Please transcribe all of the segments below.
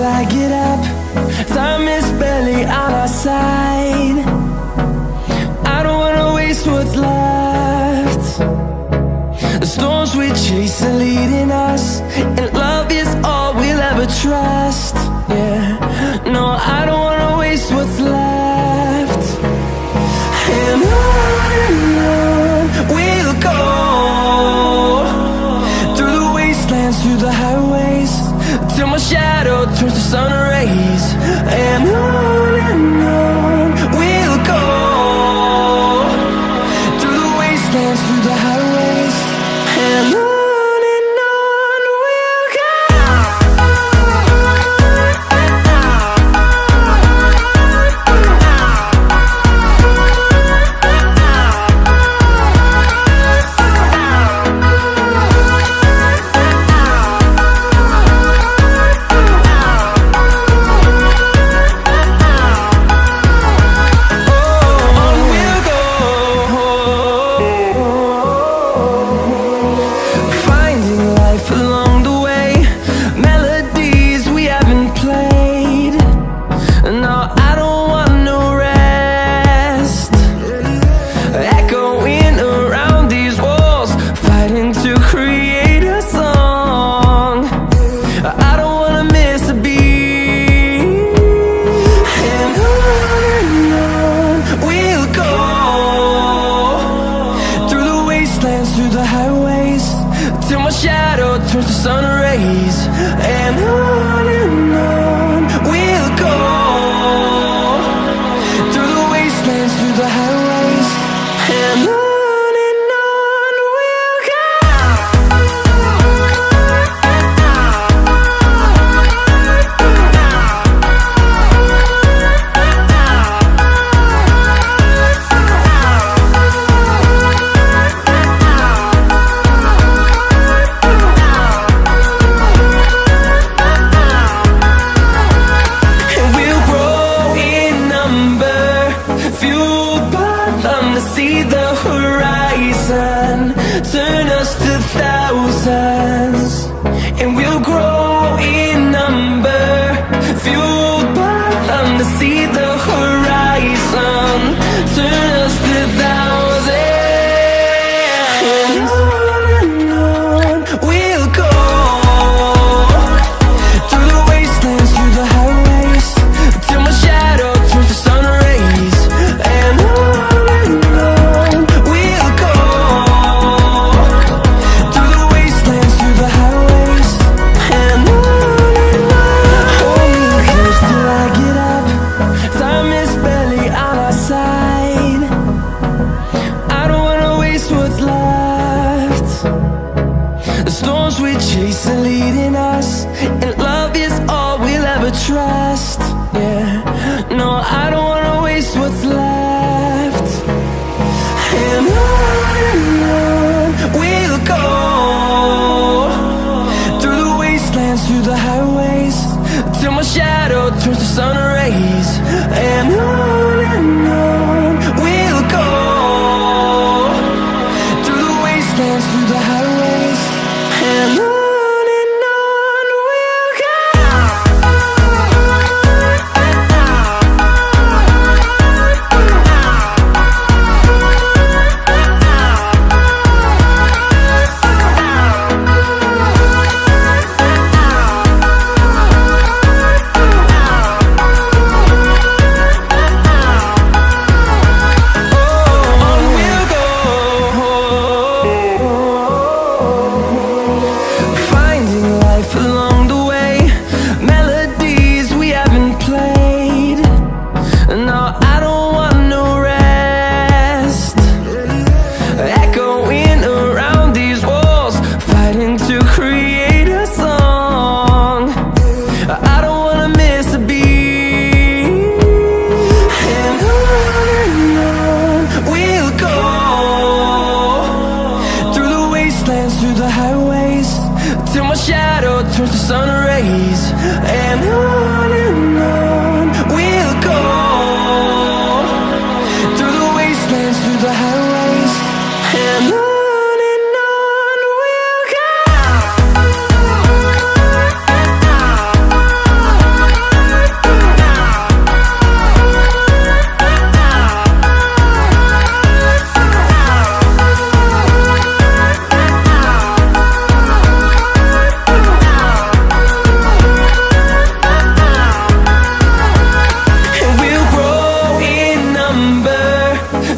I get up. Time is barely on our side. I don't wanna waste what's left. The storms we chase are leading us, and love is all we'll ever trust. Yeah, no, I don't wanna waste what's left. And on we'll go, through the wastelands, through the highways, till my shadow turns to sun rays. And on we'll go, through the wastelands, through the highways, and on we'll go. Through the highways, till my shadow turns to sun rays. And on we'll go.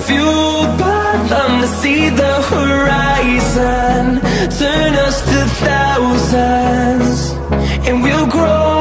fueled by them to see the horizon, turn us to thousands, and we'll grow